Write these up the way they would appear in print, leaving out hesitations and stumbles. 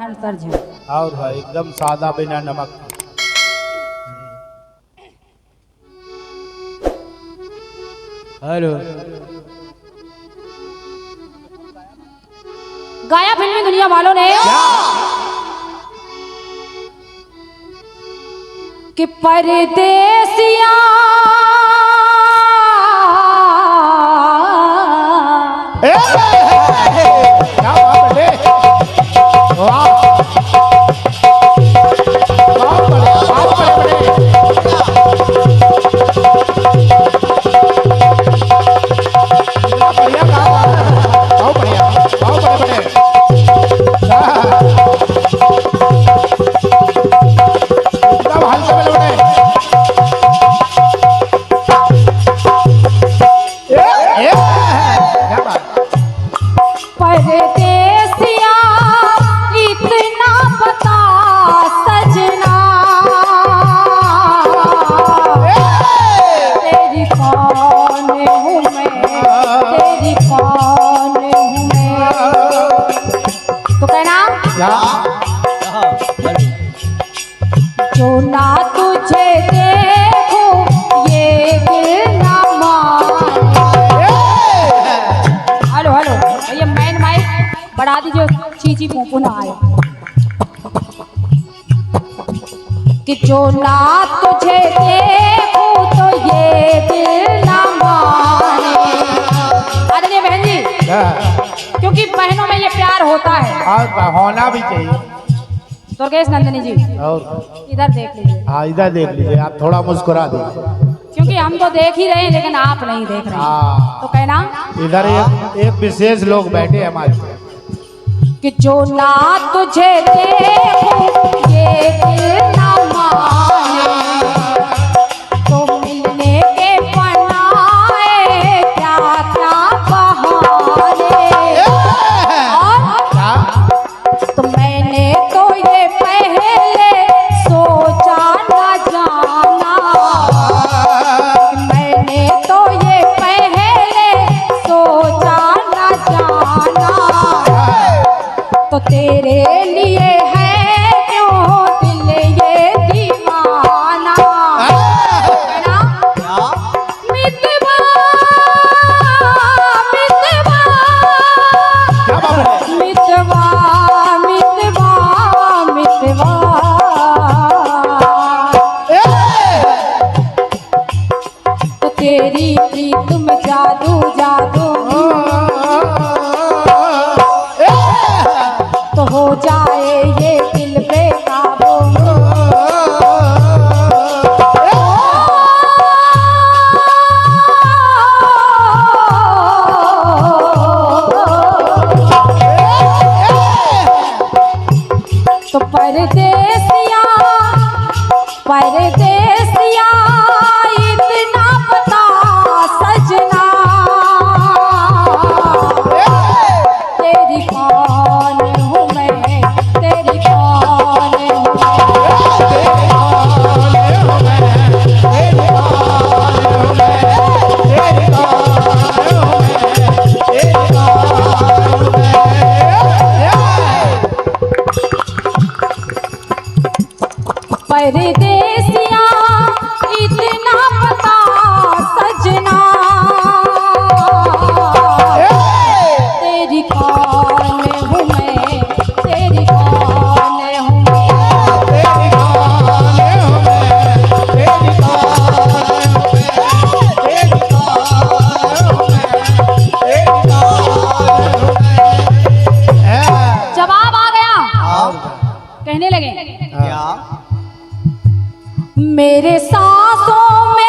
Band तर्ज है। और है एकदम सादा बिना नमक। हेलो गाया फिल्मी दुनिया वालों ने कि परदेसिया क्या बात है वाह बहुत बढ़िया बहुत बढ़िया काम बहुत बढ़िया बहुत बड़े एकदम हल्के में लौटे क्या बात परदेसिया इतना बता सजना तेरी कौन हूँ मैं तेरी कौन हूँ मैं तो कहना क्या जो ना तुझे देखूं ये दिल ना माने। हेलो हेलो ये मैन माइक बढ़ा दीजिए चीची पोपू ना आए कि जो ना तुझे देखूं तो ये दिल ना माने। आदरणीय बहन जी क्योंकि बहनों में ये प्यार होता है और होना भी चाहिए। दुर्गेश नंदिनी जी और इधर देख लीजिए हाँ इधर देख लीजिए आप थोड़ा मुस्कुरा दीजिए। क्योंकि हम तो देख ही रहे हैं लेकिन आप नहीं देख रहे हाँ तो कहना इधर एक विशेष लोग बैठे हैं हमारे कि जो ना तुझे देखूं ये दिल ना माने तो मिलने के बनाए क्या क्या बहाने। और तो मैंने तो ये पहले सोचा न जाना मैंने तो ये पहले सोचा न जाना तो तेरे लिए है क्यों दिल ये दीवाना। है ना? मितवा मितवा मितवा मितवा मितवा तो तेरी प्रीत में जादू जादू तो हो जाए ये दिल बेकाबू। तो परदेसिया परदेसिया इतना बता सजना तेरी कौन हूँ मैं तेरी कौन हूँ परदेसिया इतना बता सजना तेरी कौन हूँ मैं तेरी कौन हूँ मैं तेरी कौन हूँ मैं तेरी कौन तेरी जवाब आ गया कहने लगे क्या मेरे सांसों में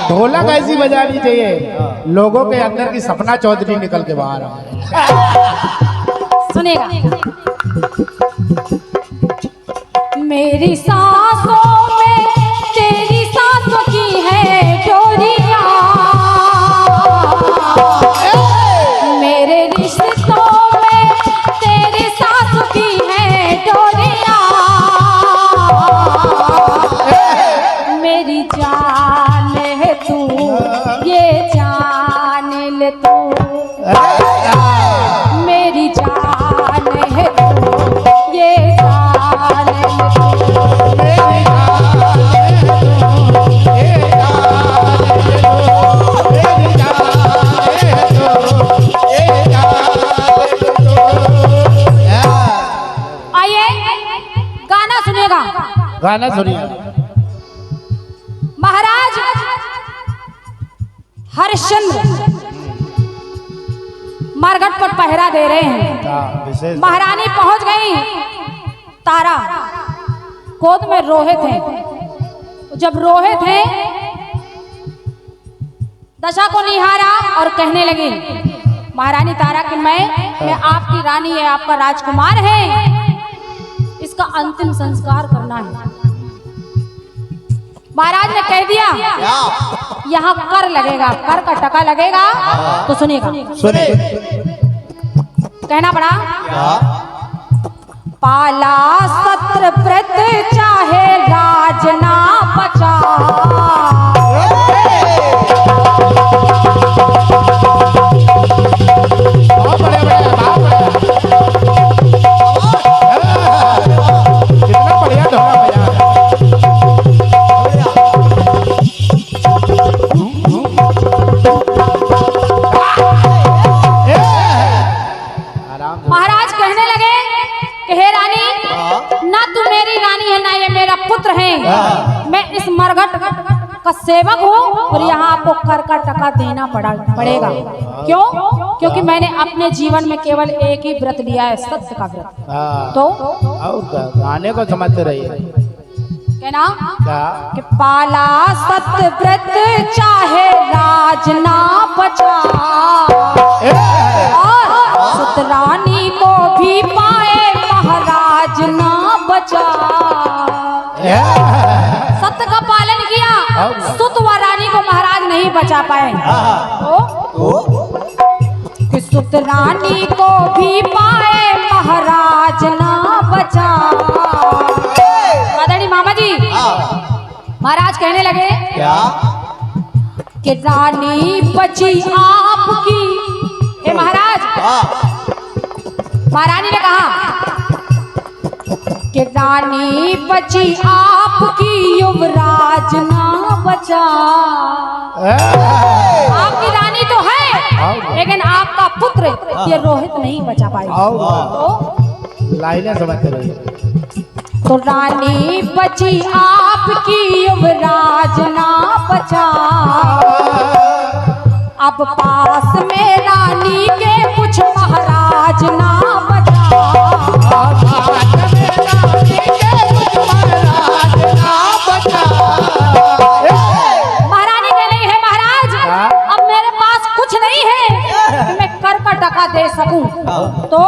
ढोलक ऐसी बजानी चाहिए लोगों के अंदर की सपना चौधरी निकल के बाहर आ। सुनेगा मेरी सांसों में तेरी सांसों की है डोरियां, मेरे रिश्तों में तेरी सांसों की है डोरियां, मेरी जान है तू ये जान ले तू, मेरी जान है तू ये जान ले तू, आइए गाना सुनिएगा। गाना सुनिए। महाराज हरिश्चंद्र मारघट पर पहरा दे रहे हैं। विशेष महारानी पहुंच गई, तारा गोद में रोहे थे। जब रोहे थे दशा को निहारा और कहने लगी, महारानी तारा कि मैं आपकी रानी है, आपका राजकुमार है, इसका अंतिम संस्कार करना है। महाराज ने कह दिया यहाँ कर लगेगा, कर का टका लगेगा, तो सुनिएगा। सुने। कहना पड़ा, पाला सत्र व्रत चाहे राज ना बचा, बहुत बढ़िया, बहुत बढ़िया। कितना बढ़िया ढोला बजा रहा है। आराम से। महाराज कहने लगे कि हे रानी, ना तू मेरी रानी है ना ये मेरा पुत्र है, मैं इस मरघट का सेवक हूँ और यहाँ आपको कर का टका देना पड़ेगा। क्यों? क्योंकि मैंने अपने जीवन में केवल एक ही व्रत लिया है, सत्य का व्रत। तो और गाने को समझते रहिए। कहना क्या? कि पाला सत्य व्रत चाहे राज ना बचा, और सुतरानी को भी पाए महाराज ना बचा। सत्य का पालन किया, सुत व रानी को महाराज नहीं बचा पाए। तो कि सुतरानी को भी पाए महाराज ना बचा। आदरणीय मामा जी, महाराज कहने लगे क्या? कि रानी बची आपकी। हे महाराज, महारानी ने कहा कि रानी बची आपकी, युवराज ना बचा। आपकी रानी तो है, लेकिन आपका पुत्र ये रोहित नहीं बचा पाएगा। तो लाइनें समझते रहिए। तो रानी बची आपकी, युवराज ना बचा। अब पास में रानी के कुछ महाराज ना बचा। महारानी कह रही है, महाराज अब मेरे पास कुछ नहीं है कि मैं कर का टका दे सकूं। तो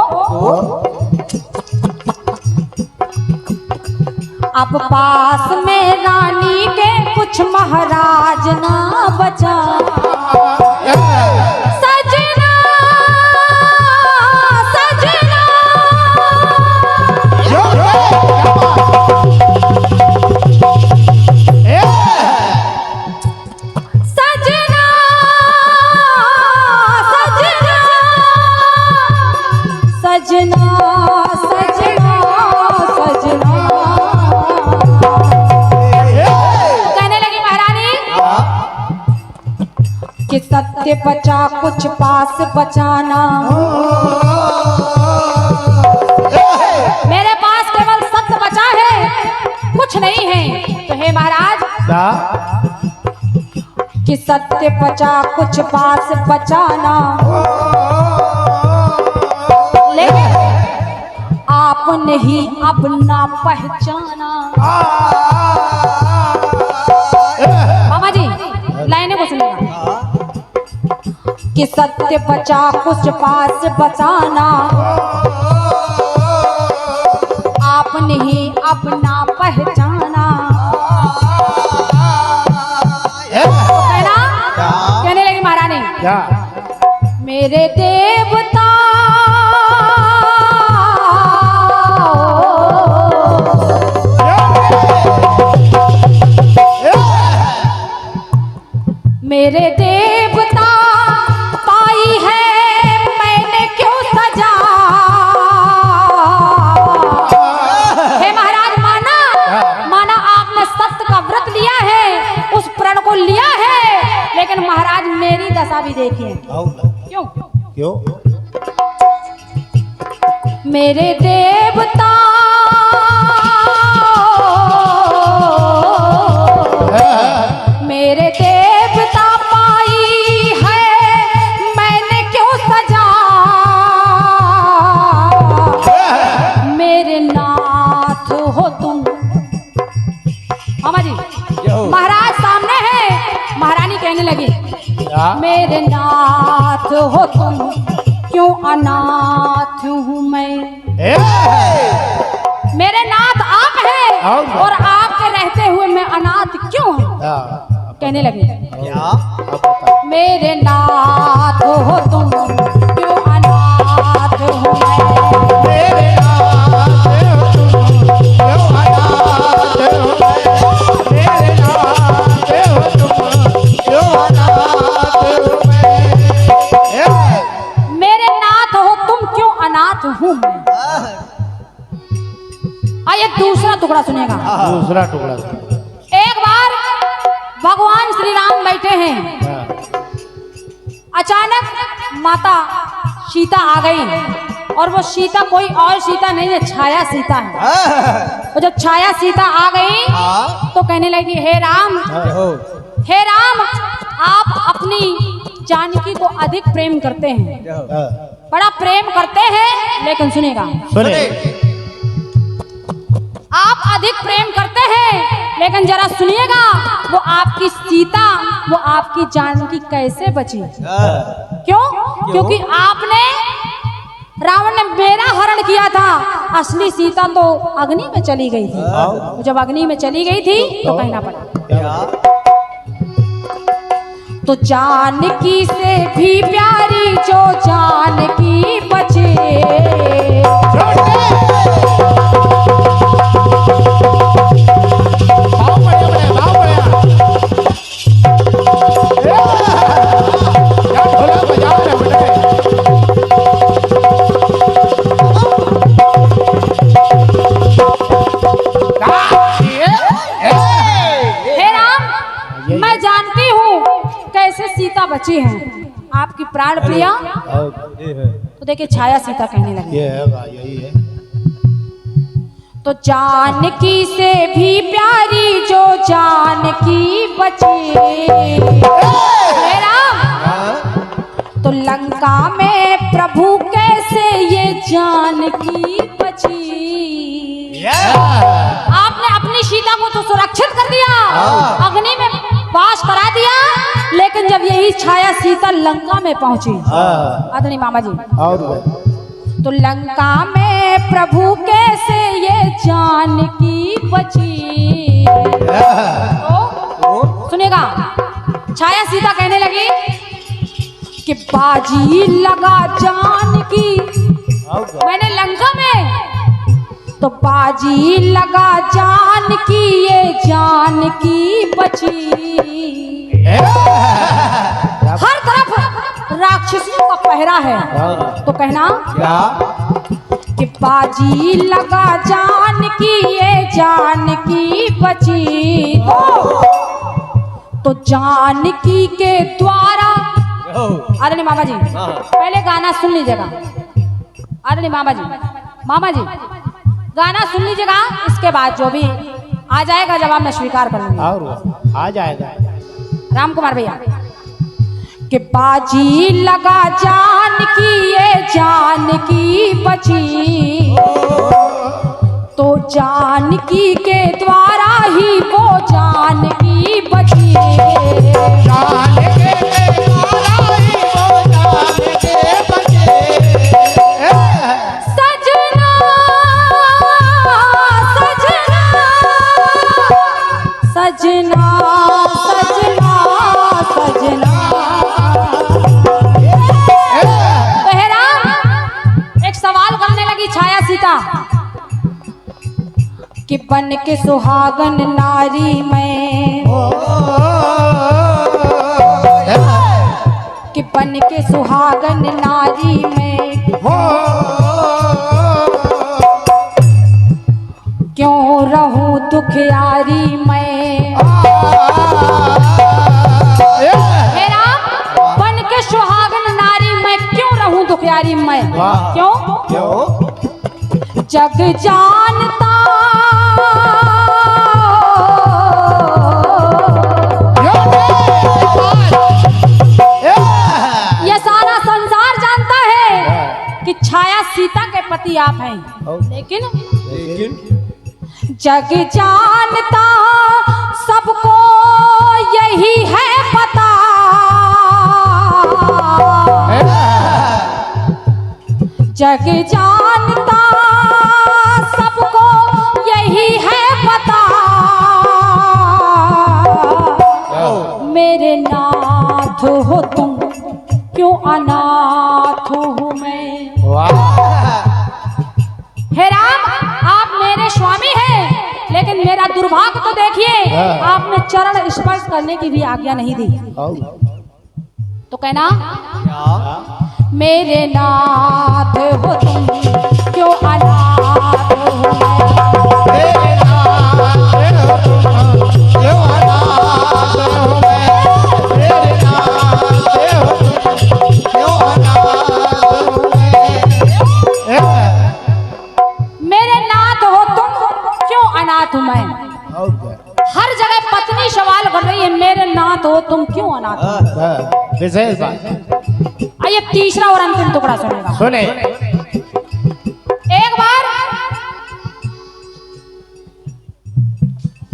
अब पास में रानी के कुछ महाराज ना बचा। सजना सजना सजना सजना सजना सजना। कहने लगी महारानी कि सत्य बचा कुछ पास बचाना, मेरे पास केवल सत्य बचा है, कुछ नहीं है। तो हे महाराज कि सत्य बचा कुछ पास बचाना, लेकिन आपने ही अब ना पहचाना। मामा जी लाइनें को सुनिएगा कि सत्य बचा कुछ पास बचाना, आपने ही अपना पहचाना। ए, कहना कहने लगी महारानी, क्या मेरे देवता मेरे देवता पाई है मैंने क्यों सजा। हे महाराज, माना आपने सत्य का व्रत लिया है, उस प्रण को लिया है, लेकिन महाराज मेरी दशा भी देखिए। क्यों क्यों मेरे देवता मेरे देवता पाई है मैंने क्यों सजा। मेरे नाथ हो तुम। मामा जी, महाराज सामने है। महारानी कहने लगी, क्या मेरे नाथ हो तुम, क्यों अनाथ हूँ मैं। ए, मेरे नाथ आप हैं और आपके रहते हुए मैं अनाथ क्यों हूँ। कहने लगी, क्या मेरे नाथ हो तुम, क्यों अनाथ हूँ मैं। मेरे नाथ हो तुम, क्यों अनाथ हो मैं। मेरे नाथ हो तुम, क्यों अनाथ हो मैं। मेरे नाथ हो तुम, क्यों अनाथ हूँ मैं। आइए दूसरा टुकड़ा सुनेगा। दूसरा टुकड़ा एक बार भगवान श्री राम बैठे हैं, अचानक माता सीता आ गई, और वो सीता कोई और सीता नहीं है, छाया सीता है। और जब छाया सीता आ गई तो कहने लगी, हे राम, हे राम, आप अपनी जानकी को अधिक प्रेम करते हैं, बड़ा प्रेम करते हैं, लेकिन सुनेगा, सुने आप अधिक प्रेम करते हैं, लेकिन जरा सुनिएगा, वो आपकी सीता, वो आपकी जानकी कैसे बची। क्यों? क्योंकि आपने, रावण ने मेरा हरण किया था, असली सीता तो अग्नि में चली गई थी। जब अग्नि में चली गई थी तो कहना पड़ा, तो जानकी से भी प्यारी जो जानकी बचे। सीता बची हैं, आपकी प्राण प्रिया। तो देखिए छाया सीता कहने लगी, यही है। तो जानकी से भी प्यारी जो जानकी बची। हे राम, तो लंका में प्रभु कैसे ये जानकी बची। आपने अपनी सीता को तो सुरक्षित कर दिया, अग्नि में वास करा दिया, लेकिन जब यही छाया सीता लंका में पहुंची, आदरणीय मामा जी, तो लंका में प्रभु कैसे ये जानकी बची। तो सुनिएगा, छाया सीता कहने लगी कि बाजी लगा जानकी, मैंने लंका में तो बाजी लगा जानकी, ये जानकी बची। हर तरफ राक्षसियों का पहरा है, तो कहना कि बाजी लगा जानकी, ये जानकी बची। तो जानकी के द्वारा, आदरणीय मामा जी, पहले गाना सुन लीजिएगा। आदरणीय मामा जी गाना सुन लीजिएगा, इसके बाद जो भी आ जाएगा जवाब मैं स्वीकार कर लूंगा। और आ जाएगा राम कुमार भैया, कि बाजी लगा जानकी, ये जानकी बची। तो जानकी के द्वारा ही वो जानकी बची। सजना सजना सजना सजना सजना। तो हे राम, एक सवाल करने लगी छाया सीता कि बन के सुहागन नारी मैं, कि बन के सुहागन नारी मैं क्यों रहूं दुखियारी मैं। हे राम, बन के सुहागन नारी मैं क्यों रहूं दुखियारी मैं। क्यों? जग जानता ये सारा संसार जानता है कि छाया सीता के पति आप हैं, लेकिन जग जानता सबको यही है पता, जग जानता सबको यही है पता, मेरे नाथ हो तुम क्यों अनाथ हूँ मैं। हे राम, आप मेरे स्वामी हैं, लेकिन मेरा दुर्भाग्य तो देखिए, आपने चरण स्पर्श करने की भी आज्ञा नहीं दी। तो कहना मेरे नाथ हो तुम क्यों अनाथ हो मैं। हर जगह पत्नी सवाल कर रही है, मेरे नाथ हो तुम क्यों अनाथ हो। विशेष बात। आइए तीसरा और अंतिम टुकड़ा सुनेगा। सुने। एक बार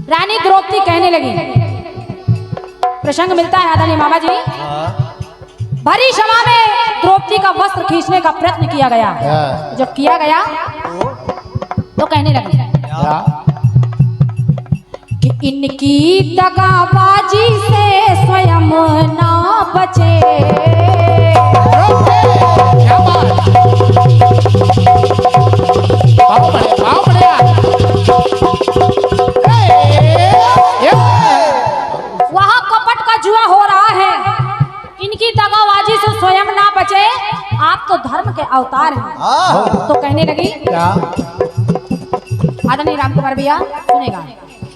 रानी द्रौपदी कहने लगी, प्रसंग मिलता है आदरणीय मामा जी, भरी सभा में द्रौपदी का वस्त्र खींचने का प्रयत्न किया गया। जब किया गया तो कहने लगी कि इनकी दगाबाजी से स्वयं ना बचे। वहाँ कपट का जुआ हो रहा है, इनकी दगाबाजी से स्वयं ना बचे। आप तो धर्म के अवतार हैं। तो कहने लगी, आदरणीय राम कुमार भैया सुनेगा,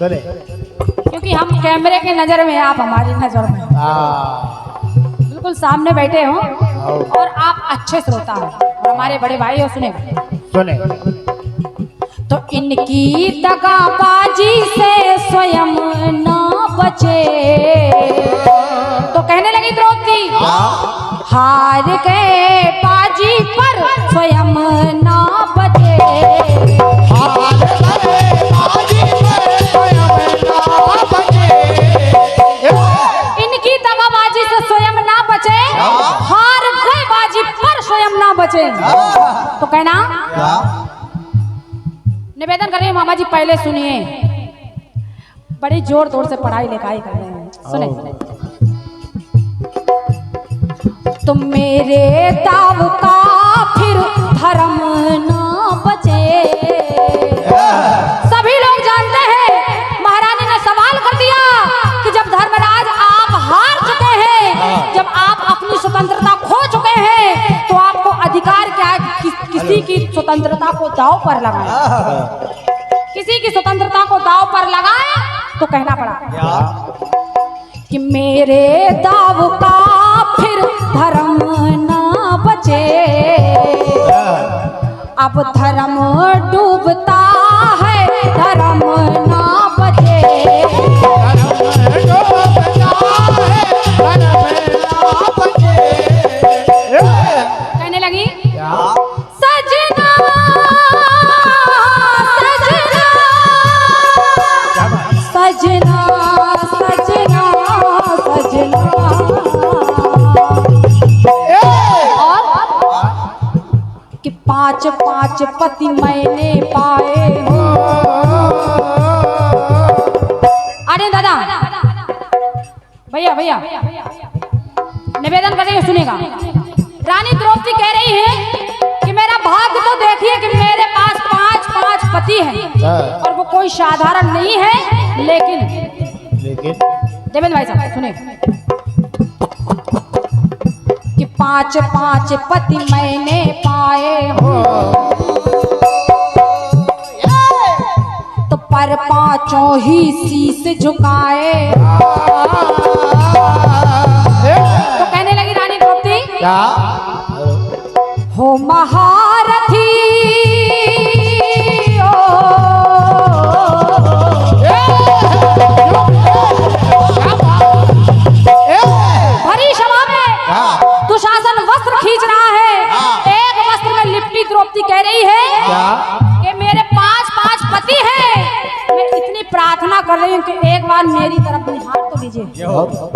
क्योंकि हम कैमरे के नजर में, आप हमारी नजर में, बिल्कुल सामने बैठे हो और आप अच्छे श्रोता हो और हमारे बड़े भाई हो। सुनेगा। सुने। तो इनकी दगाबाजी से स्वयं ना बचे। तो कहने लगी द्रौपदी, हार गए बाजी पर स्वयं ना बचे। इनकी दगाबाजी से स्वयं ना बचे, हार गए बाजी पर स्वयं ना बचे। तो कहना, निवेदन कर रही हूँ मामा जी, पहले सुनिए, बड़ी जोर तोड़ से पढ़ाई लिखाई कर रहे हैं। सुने। तुम मेरे दाव का फिर धर्म ना बचे। सभी लोग जानते हैं, महारानी ने सवाल कर दिया कि जब धर्मराज आप हार चुके हैं, जब आप अपनी स्वतंत्रता खो चुके हैं, तो आपको अधिकार क्या है किसी की स्वतंत्रता को दांव पर लगाए। किसी की स्वतंत्रता को दांव पर लगाए। तो कहना पड़ा कि मेरे दाव का फिर धर्म ना बचे। अब धर्म डूबता है, धर्म ना बचे। कहने लगी, सजना सजना सजना सजना सजना। और कि 5-5 पति मैंने पाए। अरे दादा भैया भैया निवेदन कर रही है, सुनेगा। रानी द्रौपदी कह रही है कि मेरा भाग्य तो देखिए कि मेरे पास 5 पति हैं और वो कोई साधारण नहीं है, लेकिन देवेंद्र भाई साहब सुने कि 5 पति मैंने पाए हो तो पर 5 ही शीश झुकाए। तो कहने लगी रानी द्रौपदी क्या हो महारथी भरी सभा में दुशासन वस्त्र खींच रहा है। एक वस्त्र में लिपटी द्रौपदी कह रही है कि मेरे 5 पति हैं। मैं इतनी प्रार्थना कर रही हूँ कि एक बार मेरी तरफ निहार तो लीजिए,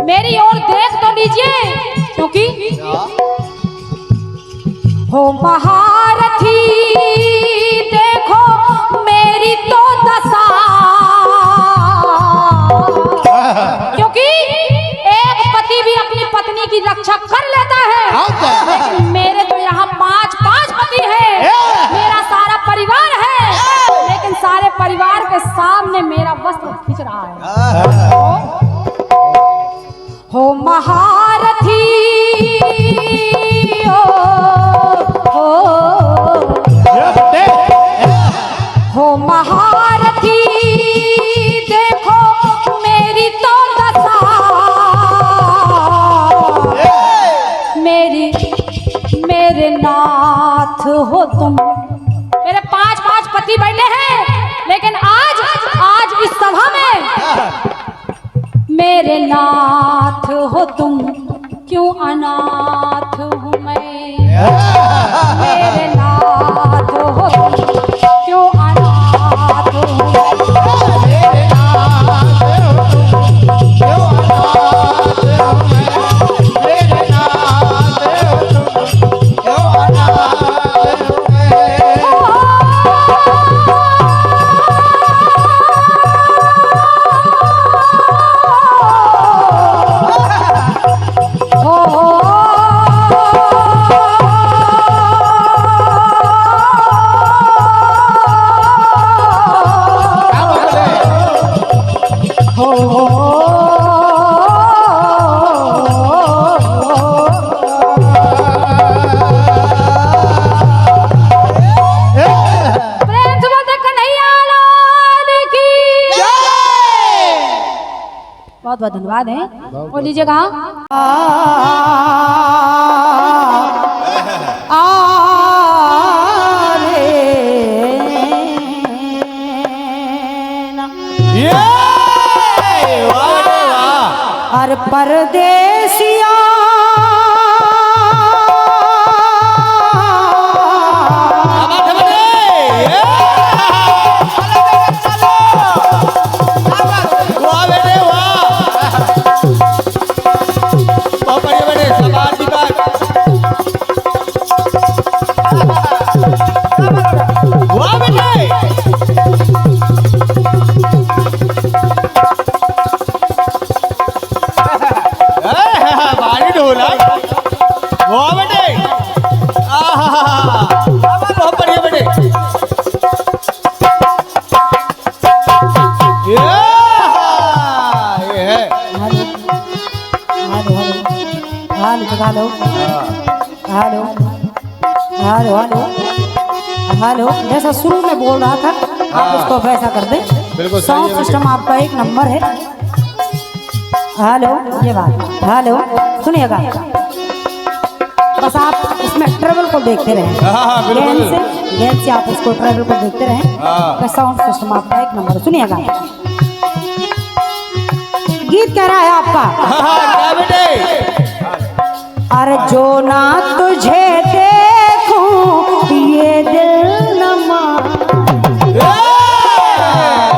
मेरी ओर देख तो लीजिए, क्योंकि हो महारथी देखो मेरी तो दशा, क्योंकि एक पति भी अपनी पत्नी की रक्षा कर लेता है, लेकिन मेरे तो यहाँ 5 पति हैं, मेरा सारा परिवार है, लेकिन सारे परिवार के सामने मेरा वस्त्र खींच रहा है। हो महारथी हो महारथी देखो मेरी तो दशा, मेरे नाथ हो तुम। मेरे 5 पति बैठे हैं, लेकिन आज इस सभा में मेरे नाथ हो तुम, क्यों अनाथ हूँ मैं। मेरे नाथ हो तुम, क्यों अनाथ हूँ मैं। बहुत बहुत धन्यवाद है। और लीजिएगा अरे परदेसिया हेलो हेलो हेलो हेलो जैसा शुरू में बोल रहा था आप उसको वैसा कर दें। साउंड सिस्टम आपका एक नंबर है। हेलो ये बात हेलो सुनिएगा, बस आप इसमें ट्रेवल को देखते रहें, गैन से आप इसको ट्रेवल को देखते रहें। साउंड सिस्टम आपका एक नंबर है। सुनिएगा गीत कह रहा है आपका अरे जो ना तुझे देखूं ये दिल न मान।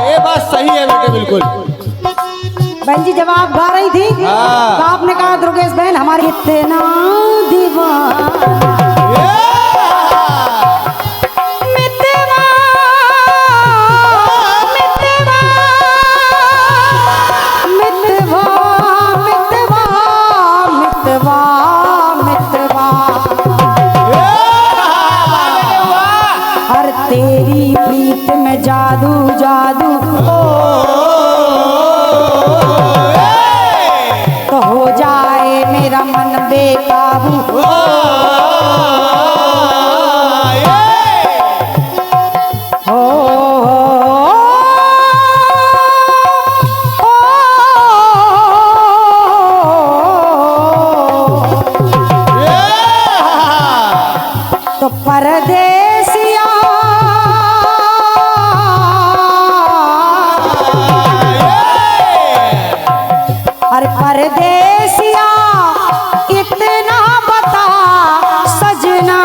ये बात सही है बेटे बिल्कुल। बहन जी जब आप गा रही थी तो आपने कहा दुर्गेश बहन हमारी इतना दीवाना परदेसिया इतना बता सजना,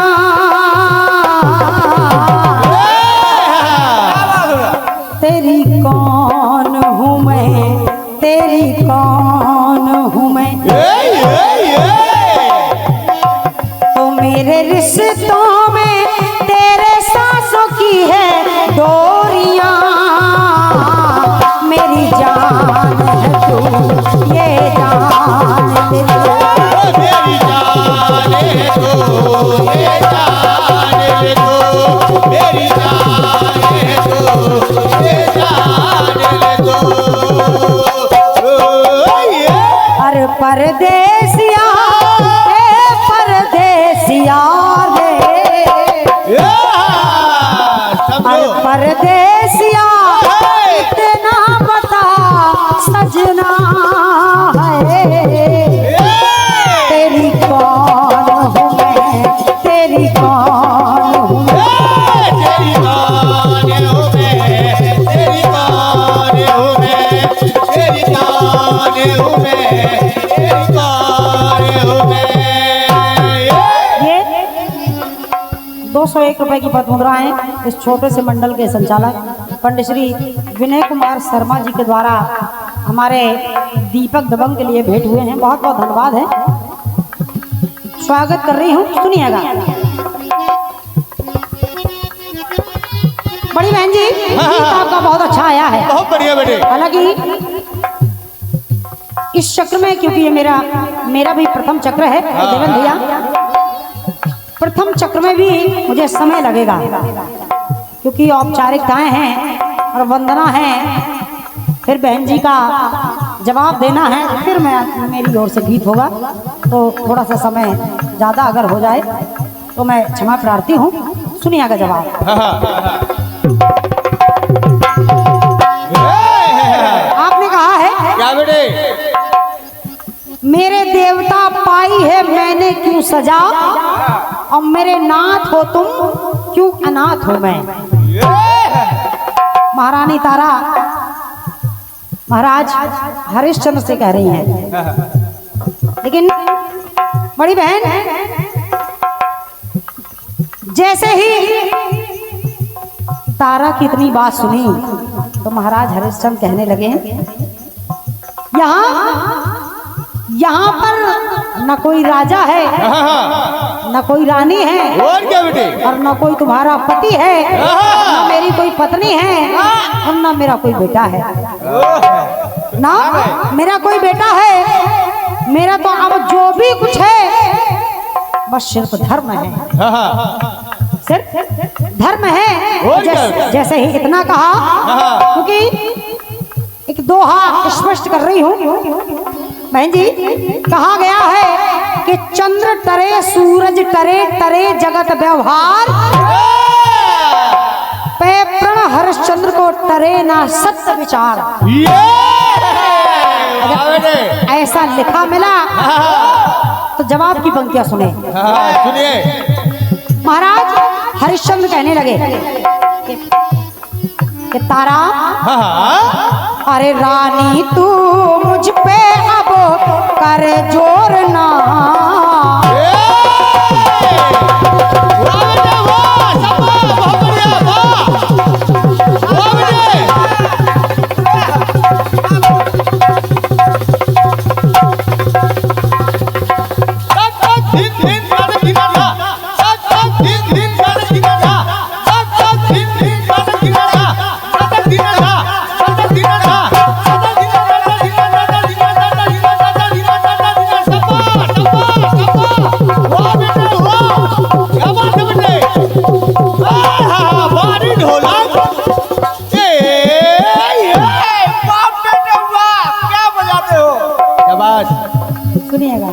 तेरी कौन हूँ मैं, तेरी कौन हूँ मैं, तो मेरे रिश्तों में तेरे सांसों की है डोरियां, मेरी जान है तू, ये जान दे दो, मेरी जान है तू, ये जान दे दो, मेरी जान है तू, ये जान दे दो। अरे परदेसिया ए परदेसिया रे, अरे परदेसिया इतना बता सजना है, तेरी कौन हूँ मैं, तेरी कौन हूँ मैं, तेरी जान हूँ मैं, तेरी जान हूँ मैं, तेरी जान हूँ मैं, तेरी जान हूँ मैं। ये 201 रुपए की पद मुद्राएं इस छोटे से मंडल के संचालक पंडित श्री विनय कुमार शर्मा जी के द्वारा हमारे दीपक दबंग के लिए भेंट हुए हैं। बहुत बहुत धन्यवाद है। स्वागत कर रही हूँ, सुनिएगा। बड़ी बहन जी, गीत आपका बहुत अच्छा आया है। बहुत बढ़िया बेटे। हालांकि इस चक्र में, क्योंकि ये मेरा भी प्रथम चक्र है देवन भैया, प्रथम चक्र में भी मुझे समय लगेगा, क्योंकि औपचारिकताएं हैं और वंदना है, फिर बहन जी का जवाब देना है, फिर मेरी ओर से गीत होगा, तो थोड़ा सा समय ज़्यादा अगर हो जाए तो मैं क्षमा प्रार्थी हूँ। सुनिएगा जवाब। आपने कहा है क्या बेटे? मेरे देवता पाई है मैंने क्यों सजा, और मेरे नाथ हो तुम क्यों अनाथ हो मैं। महारानी तारा महाराज हरिश्चंद्र से कह रही हैं। लेकिन बड़ी बहन, जैसे ही तारा की इतनी बात सुनी तो महाराज हरिश्चंद्र कहने लगे, यहाँ पर न कोई राजा है, न कोई रानी है, और क्या बेटे? और न कोई तुम्हारा पति है, न मेरी कोई पत्नी है, और न मेरा कोई बेटा है, ना मेरा कोई बेटा है। मेरा तो अब जो भी कुछ है बस सिर्फ धर्म है, सिर्फ धर्म है। जैसे ही इतना कहा, क्योंकि एक दोहा स्पष्ट कर रही हूँ बहन जी। कहा गया है कि चंद्र टरे सूरज टरे, टरे जगत व्यवहार, पे प्रण हरिश्चंद्र को टरे ना सत्य विचार। ऐसा लिखा मिला तो जवाब की पंक्तियां सुने। सुनिए। महाराज हरिश्चंद्र कहने लगे कि तारा, अरे रानी तू मुझ पे अब कर जोर ना, सुनिएगा।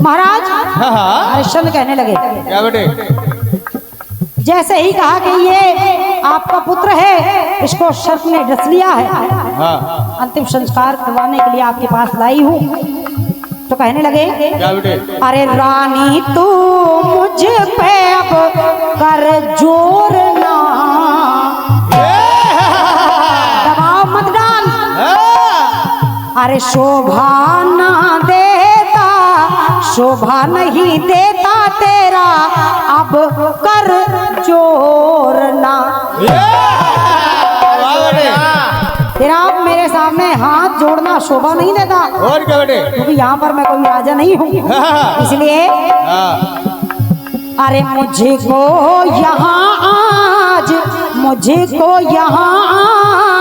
महाराज हरिश्चंद्र कहने लगे, क्या बेटे? जैसे ही कहा कि ये आपका पुत्र है, इसको सर्प ने डस लिया है, अंतिम संस्कार करवाने के लिए आपके पास लाई हूँ, तो कहने लगे, क्या बेटे? अरे रानी तू मुझ पे अब कर जोर ना, अरे शोभा ना देता, शोभा नहीं देता तेरा, अब कर जोरना। तेरा अब मेरे सामने हाथ जोड़ना शोभा नहीं देता, और क्या बेटे? क्योंकि यहाँ पर मैं कोई राजा नहीं हूँ, इसलिए अरे मुझको यहाँ आज, मुझको यहाँ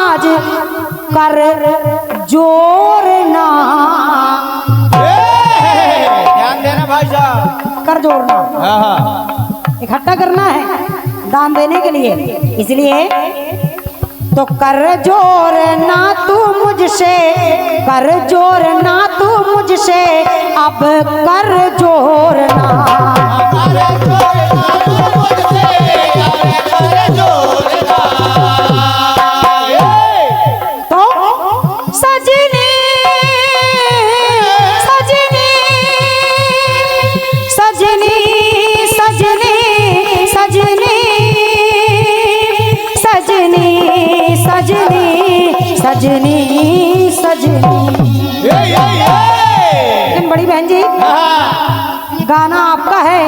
आज कर जोड़ना। ध्यान देना भाई साहब, कर जोड़ना हाँ। इकट्ठा करना है दान देने के लिए, इसलिए तो कर जोड़ना तू मुझसे, कर जोड़ना तू मुझसे, अब कर जोड़ना। तो सजनी सजनी सजनी सजनी सजनी सजनी सजनी सजनी सजनी। लेकिन बड़ी बहन जी गाना आपका है,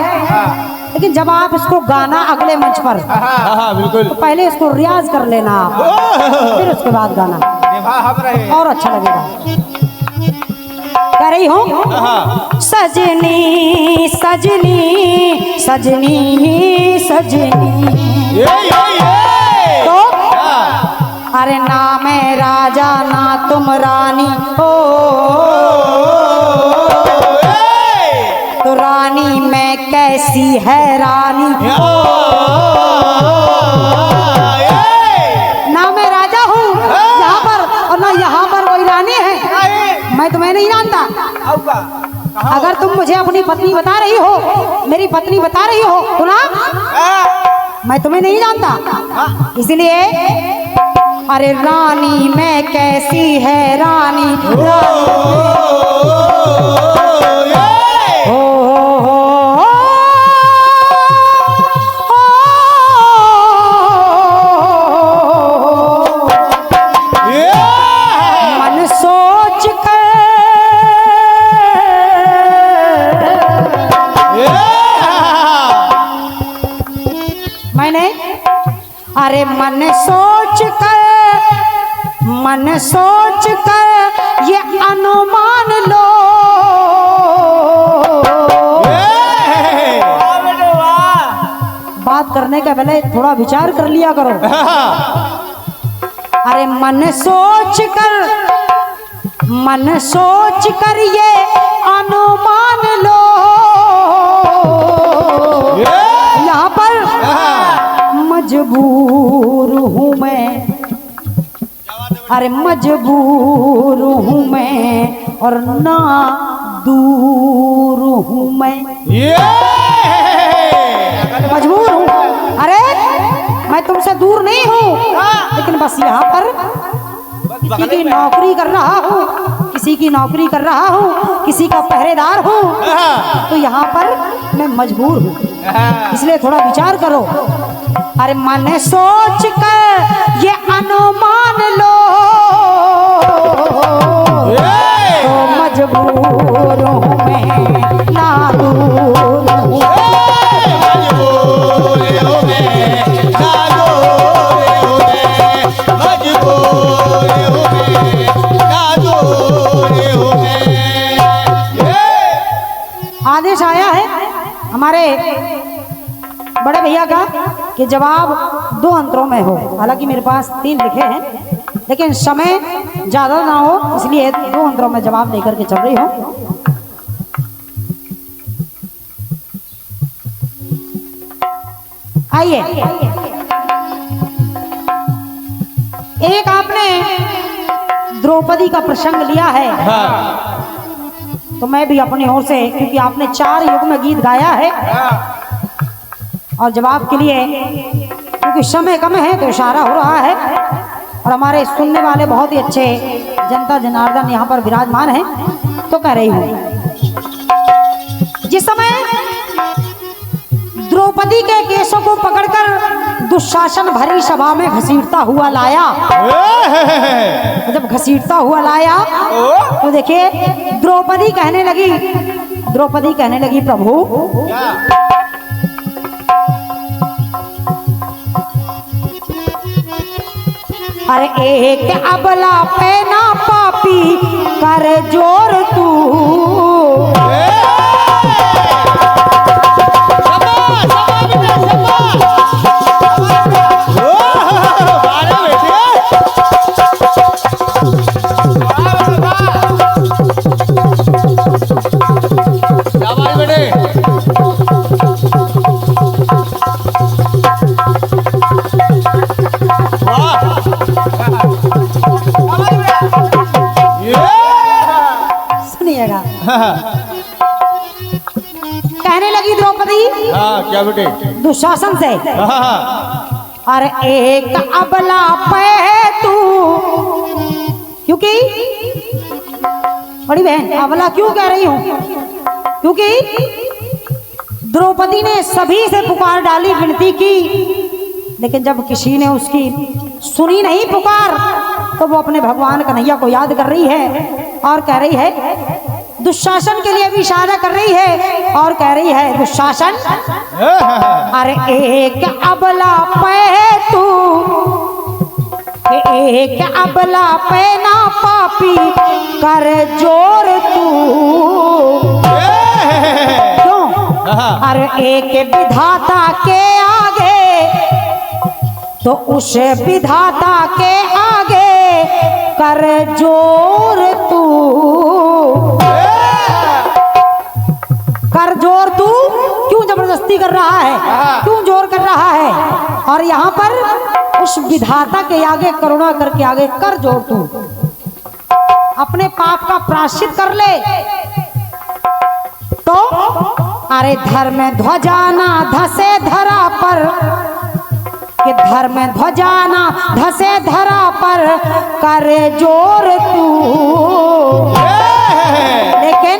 लेकिन जब आप इसको गाना अगले मंच पर बिल्कुल, तो पहले इसको रियाज कर लेना आप, फिर उसके बाद गाना और अच्छा लगेगा। कह रही हूँ सजनी सजनी सजनी सजनी। तो अरे ना मैं राजा ना तुम रानी हो, तो रानी मैं कैसी है रानी हो। ना मैं राजा हूँ यहाँ पर और ना यहाँ पर कोई रानी है, मैं तुम्हें नहीं जानता। अगर तुम मुझे अपनी पत्नी बता रही हो, मेरी पत्नी बता रही हो, तो ना मैं तुम्हें नहीं जानता, इसलिए अरे रानी मैं कैसी है रानी, मन सोच कर मैंने, अरे मन सोच कर, मन सोच कर ये अनुमान लो, बात करने के पहले थोड़ा विचार कर लिया करो। अरे मन सोच कर, मन सोच कर ये अनुमान लो, यहाँ पर मजबूर हूँ मैं, अरे मजबूर हूँ मैं और ना दूर हूँ मैं। मजबूर हूँ, अरे मैं तुमसे दूर नहीं हूँ, लेकिन बस यहाँ पर किसी की नौकरी कर रहा हूँ, किसी की नौकरी कर रहा हूँ, किसी का पहरेदार हूँ, तो यहाँ पर मैं मजबूर हूँ, इसलिए थोड़ा विचार करो। अरे मन सोच कर ये अनुमान लो, तो मजबूर हूँ मैं ना दूर हूँ। आदेश आया है हमारे बड़े भैया का कि जवाब 2 अंतरों में हो, हालांकि मेरे पास 3 लिखे हैं, लेकिन समय ज्यादा ना हो इसलिए 2 अंतरों में जवाब लेकर के चल रही हूँ। आइए, एक आपने द्रौपदी का प्रसंग लिया है, तो मैं भी अपनी ओर से, क्योंकि आपने 4 युग में गीत गाया है और जवाब के लिए क्योंकि समय कम है तो इशारा हो रहा है, और हमारे सुनने वाले बहुत ही अच्छे जनता जनार्दन यहाँ पर विराजमान हैं, तो कह रही हूँ जिस समय द्रौपदी के केशों को पकड़कर दुशासन भरी सभा में घसीटता हुआ लाया। जब घसीटता हुआ लाया तो देखिए द्रौपदी कहने लगी प्रभु अरे एक अबला पे ना पापी कर जोर तू। सुनिएगा कहने लगी द्रौपदी क्या बेटे? दुशासन से अरे एक अबला पे तू, क्योंकि बड़ी बहन अबला क्यों कह रही हूं? क्योंकि द्रौपदी ने सभी से पुकार डाली, विनती की, लेकिन जब किसी ने उसकी सुनी नहीं पुकार तो वो अपने भगवान कन्हैया को याद कर रही है और कह रही है दुशासन के लिए भी इशारा कर रही है और कह रही है दुशासन अरे एक अबला पे तू, एक अबला पे ना पापी कर जोर तू। क्यों? अरे एक विधाता के आगे तो उस विधाता के आगे कर जोर तू, कर जोर तू। क्यों जबरदस्ती कर रहा है, क्यों जोर कर रहा है? और यहाँ पर उस विधाता के आगे करुणा करके आगे कर जोर तू, अपने पाप का प्रायश्चित कर ले। तो अरे धर्म ध्वजा ना धसे धरा पर, कि धर्म ध्वजा ना धसे धरा पर कर जोर तू। लेकिन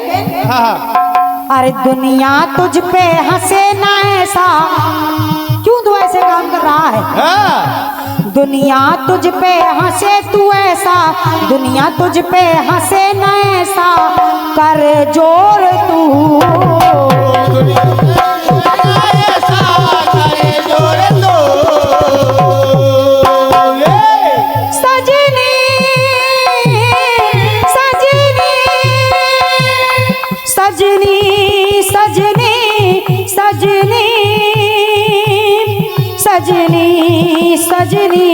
अरे दुनिया तुझ पे हंसे ना ऐसा, क्यों तू ऐसे काम कर रहा है? दुनिया तुझ पे हंसे तू ऐसा, दुनिया तुझ पे हंसे ना ऐसा कर जोर तू। सजनी सजनी सजनी सजनी सजनी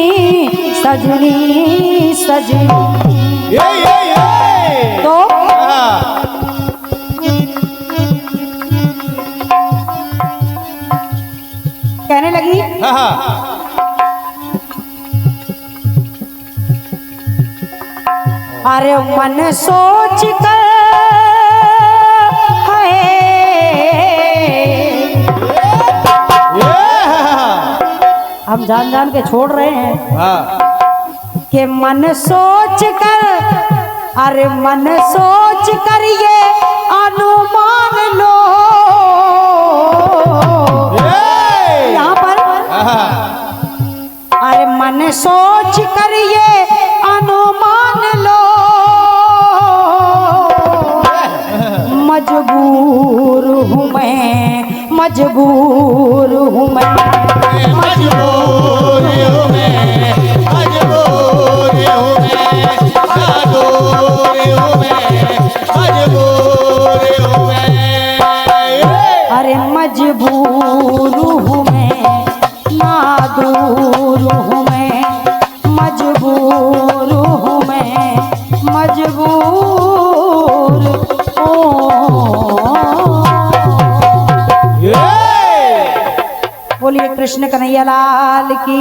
सजनी सजनी तो कहने लगी अरे मन सोच कर हम जान जान के छोड़ रहे हैं कि मन सोच कर, अरे मन सोच कर ये अनुमान लो। यहाँ पर अरे मन सोच कर ये अनुमान लो, मजबूर हूँ मैं, मजबूर हूँ मैं, मजबूर हूँ मैं, मजबूर हूँ मैं, मजबूर हूँ मैं, मजबूर हूँ मैं। अरे मजबूर हूँ मैं, नादूर हूँ मैं, मजबूर हूँ मैं, मजबूर बोलिए कृष्ण कन्हैया लाल की।